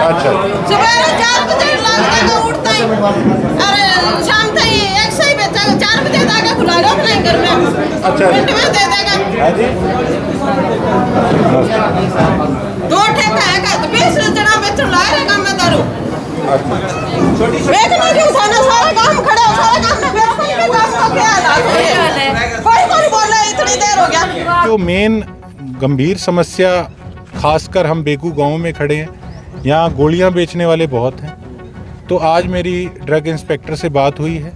अच्छा, सुबह 4 बजे उठता है और शाम तक एक से ही बेचेगा, 4 बजे तक खुला लो अपने घर में। अच्छा मिनट में दे देगा। दो ठेका है का तो 20 जना बेच ला रहेगा मैं दारू। बेचना क्यों थाना सारा काम खड़े हो, सारा काम में मेरा कोई भी काम का क्या हाल है? कोई बोल रहा है इतनी देर हो गया। जो मेन गंभीर समस्या, खासकर हम बेगू गांव में खड़े हैं, यहाँ गोलियां बेचने वाले बहुत हैं। तो आज मेरी ड्रग इंस्पेक्टर से बात हुई है,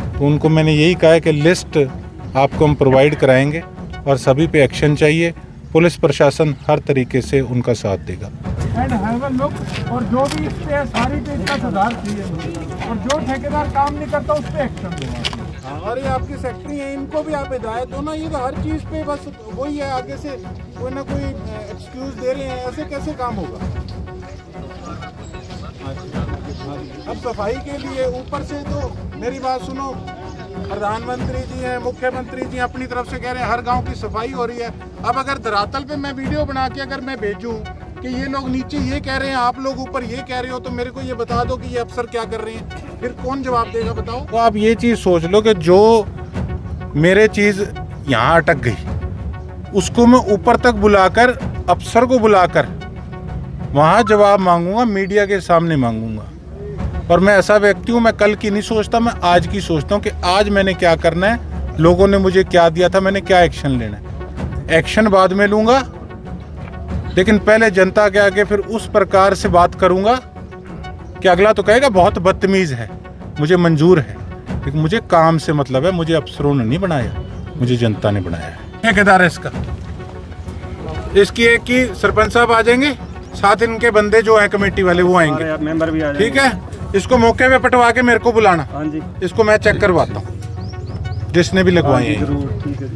तो उनको मैंने यही कहा है कि लिस्ट आपको हम प्रोवाइड कराएंगे और सभी पे एक्शन चाहिए। पुलिस प्रशासन हर तरीके से उनका साथ देगा। और जो भी इस पे सारी पे इसका सुधार चाहिए और जो ठेकेदार काम नहीं करता उस पे एक्शन दो। और ये आपकी सेक्रेटरी है, इनको भी आप हिदायत दो ना। ये तो हर चीज़ पे बस वही है, आगे से कोई ना कोई एक्सक्यूज दे रहे हैं, ऐसे कैसे काम होगा? अब सफाई के लिए ऊपर से तो मेरी बात सुनो, प्रधानमंत्री जी हैं, मुख्यमंत्री जी अपनी तरफ से कह रहे हैं हर गांव की सफाई हो रही है। अब अगर धरातल पे मैं वीडियो बना के अगर मैं भेजूं कि ये लोग नीचे ये कह रहे हैं, आप लोग ऊपर ये कह रहे हो, तो मेरे को ये बता दो कि ये अफसर क्या कर रहे हैं, फिर कौन जवाब देगा बताओ? तो आप ये चीज़ सोच लो कि जो मेरे चीज़ यहाँ अटक गई उसको मैं ऊपर तक बुलाकर, अफसर को बुलाकर वहाँ जवाब मांगूंगा, मीडिया के सामने मांगूंगा। और मैं ऐसा व्यक्ति हूँ, मैं कल की नहीं सोचता, मैं आज की सोचता हूँ कि आज मैंने क्या करना है, लोगों ने मुझे क्या दिया था, मैंने क्या एक्शन लेना है। एक्शन बाद में लूँगा, लेकिन पहले जनता के आगे फिर उस प्रकार से बात करूँगा कि अगला तो कहेगा बहुत बदतमीज़ है, मुझे मंजूर है, लेकिन मुझे काम से मतलब है। मुझे अफसरों ने नहीं बनाया, मुझे जनता ने बनाया है। ठेकेदार है इसकी एक की सरपंच साहब आ जाएंगे, साथ इनके बंदे जो है कमेटी वाले वो आएंगे, मेंबर भी आ जाएंगे। ठीक है, इसको मौके पे पटवा के मेरे को बुलाना। हाँ जी, इसको मैं चेक करवाता हूँ जिसने भी लगवाए हैं। ठीक है।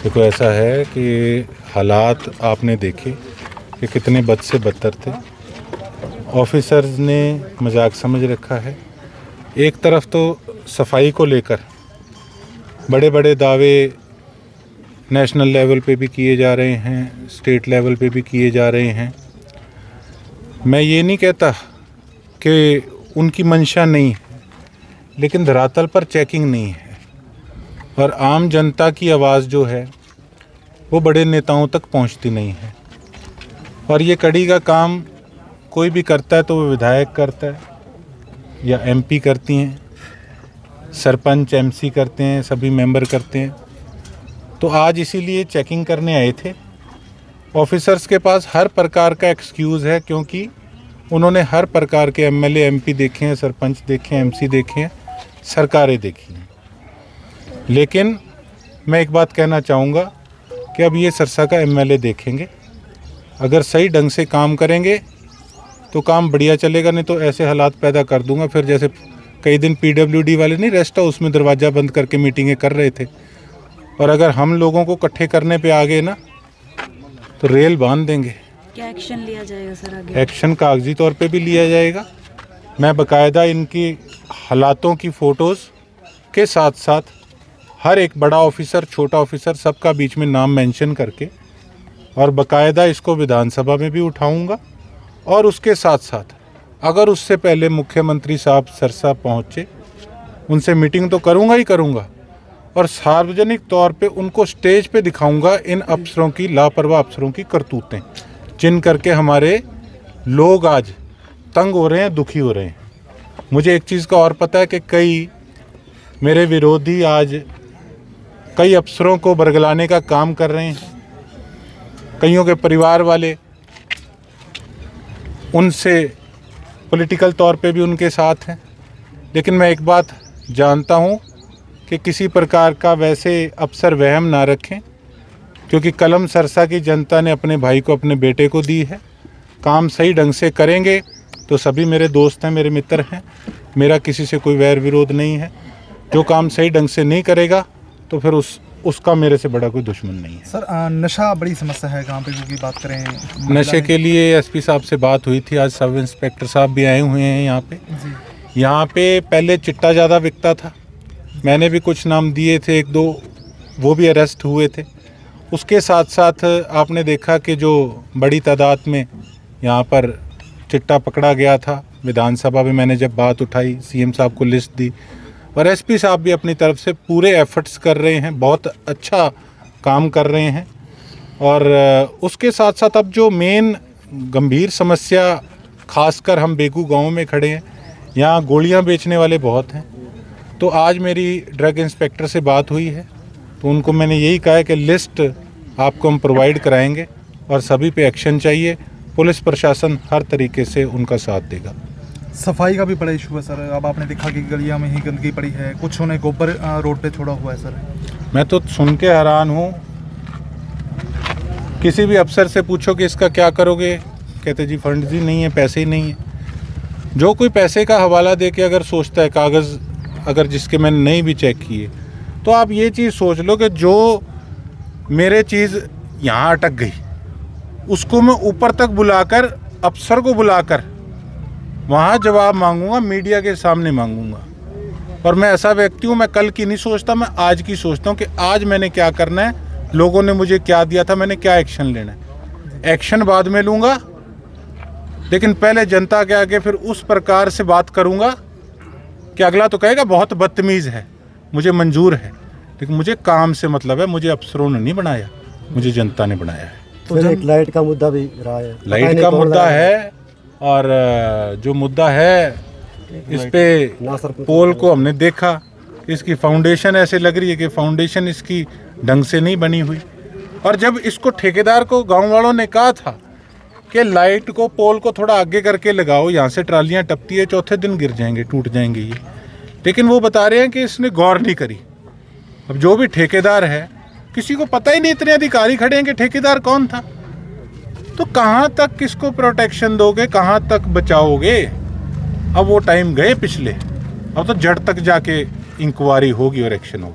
देखो ऐसा है कि हालात आपने देखे कि कितने बद से बदतर थे। ऑफिसर्स ने मजाक समझ रखा है। एक तरफ तो सफाई को लेकर बड़े बड़े दावे नेशनल लेवल पे भी किए जा रहे हैं, स्टेट लेवल पे भी किए जा रहे हैं। मैं ये नहीं कहता कि उनकी मंशा नहीं है, लेकिन धरातल पर चेकिंग नहीं है और आम जनता की आवाज़ जो है वो बड़े नेताओं तक पहुंचती नहीं है। और ये कड़ी का काम कोई भी करता है तो वो विधायक करता है या एमपी करती हैं, सरपंच एमसी करते हैं, सभी मेंबर करते हैं। तो आज इसीलिए चेकिंग करने आए थे। ऑफिसर्स के पास हर प्रकार का एक्सक्यूज़ है, क्योंकि उन्होंने हर प्रकार के एमएलए एमपी देखे हैं, सरपंच देखे हैं, एमसी देखे हैं, सरकारें देखी हैं। लेकिन मैं एक बात कहना चाहूँगा कि अब ये सरसा का एमएलए देखेंगे, अगर सही ढंग से काम करेंगे तो काम बढ़िया चलेगा, नहीं तो ऐसे हालात पैदा कर दूंगा फिर जैसे कई दिन पीडब्ल्यूडी वाले नहीं रेस्ट हाउस में दरवाज़ा बंद करके मीटिंगें कर रहे थे। और अगर हम लोगों को इकट्ठे करने पे आ गए ना तो रेल बांध देंगे। क्या एक्शन लिया जाएगा सर आगे? एक्शन कागजी तौर पे भी लिया जाएगा। मैं बाकायदा इनकी हालातों की फ़ोटोज़ के साथ साथ हर एक बड़ा ऑफिसर, छोटा ऑफिसर, सबका बीच में नाम मेंशन करके और बाकायदा इसको विधानसभा में भी उठाऊंगा। और उसके साथ साथ अगर उससे पहले मुख्यमंत्री साहब सरसा पहुँचे, उनसे मीटिंग तो करूँगा ही करूँगा और सार्वजनिक तौर पे उनको स्टेज पे दिखाऊंगा इन अफसरों की, लापरवाह अफसरों की करतूतें, जिन करके हमारे लोग आज तंग हो रहे हैं, दुखी हो रहे हैं। मुझे एक चीज़ का और पता है कि कई मेरे विरोधी आज कई अफसरों को बरगलाने का काम कर रहे हैं, कईयों के परिवार वाले उनसे पॉलिटिकल तौर पे भी उनके साथ हैं। लेकिन मैं एक बात जानता हूँ कि किसी प्रकार का वैसे अफसर वहम ना रखें, क्योंकि कलम सरसा की जनता ने अपने भाई को, अपने बेटे को दी है। काम सही ढंग से करेंगे तो सभी मेरे दोस्त हैं, मेरे मित्र हैं, मेरा किसी से कोई वैर विरोध नहीं है। जो काम सही ढंग से नहीं करेगा तो फिर उसका मेरे से बड़ा कोई दुश्मन नहीं है। सर नशा बड़ी समस्या है गांव पे की बात करें, नशे के लिए एसपी साहब से बात हुई थी, आज सब इंस्पेक्टर साहब भी आए हुए हैं यहाँ पे। यहाँ पे पहले चिट्टा ज़्यादा बिकता था, मैंने भी कुछ नाम दिए थे, 1-2 वो भी अरेस्ट हुए थे। उसके साथ साथ आपने देखा कि जो बड़ी तादाद में यहाँ पर चिट्टा पकड़ा गया था, विधानसभा में मैंने जब बात उठाई, सीएम साहब को लिस्ट दी और एसपी साहब भी अपनी तरफ से पूरे एफर्ट्स कर रहे हैं, बहुत अच्छा काम कर रहे हैं। और उसके साथ साथ अब जो मेन गंभीर समस्या, खासकर हम बेगू गांव में खड़े हैं, यहाँ गोलियां बेचने वाले बहुत हैं। तो आज मेरी ड्रग इंस्पेक्टर से बात हुई है, तो उनको मैंने यही कहा है कि लिस्ट आपको हम प्रोवाइड कराएंगे और सभी पे एक्शन चाहिए। पुलिस प्रशासन हर तरीके से उनका साथ देगा। सफाई का भी बड़ा इशू है सर। अब आपने देखा कि गलियां में ही गंदगी पड़ी है, कुछ ने गोबर रोड पे छोड़ा हुआ है सर। मैं तो सुन के हैरान हूँ। किसी भी अफसर से पूछो कि इसका क्या करोगे, कहते जी फंड ही नहीं है, पैसे ही नहीं है। जो कोई पैसे का हवाला दे के अगर सोचता है, कागज़ अगर जिसके मैंने नहीं भी चेक किए, तो आप ये चीज़ सोच लो कि जो मेरे चीज़ यहाँ अटक गई उसको मैं ऊपर तक बुलाकर, अफसर को बुलाकर वहाँ जवाब मांगूंगा, मीडिया के सामने मांगूंगा। और मैं ऐसा व्यक्ति हूँ, मैं कल की नहीं सोचता, मैं आज की सोचता हूँ कि आज मैंने क्या करना है, लोगों ने मुझे क्या दिया था, मैंने क्या एक्शन लेना है। एक्शन बाद में लूँगा, लेकिन पहले जनता के आगे फिर उस प्रकार से बात करूँगा कि अगला तो कहेगा बहुत बदतमीज़ है, मुझे मंजूर है, लेकिन मुझे काम से मतलब है। मुझे अफसरों ने नहीं बनाया, मुझे जनता ने बनाया है। तो एक लाइट का मुद्दा भी रहा है, लाइट का मुद्दा है, और जो मुद्दा है इस पे पोल को हमने देखा, इसकी फाउंडेशन ऐसे लग रही है कि फाउंडेशन इसकी ढंग से नहीं बनी हुई। और जब इसको ठेकेदार को गांव वालों ने कहा था कि लाइट को, पोल को थोड़ा आगे करके लगाओ, यहाँ से ट्रालियाँ टपती है, चौथे दिन गिर जाएंगे, टूट जाएंगे ये, लेकिन वो बता रहे हैं कि इसने गौर नहीं करी। अब जो भी ठेकेदार है, किसी को पता ही नहीं, इतने अधिकारी खड़े हैं कि ठेकेदार कौन था। तो कहाँ तक किसको प्रोटेक्शन दोगे, कहाँ तक बचाओगे? अब वो टाइम गए पिछले, अब तो जड़ तक जाके इंक्वायरी होगी और एक्शन होगा।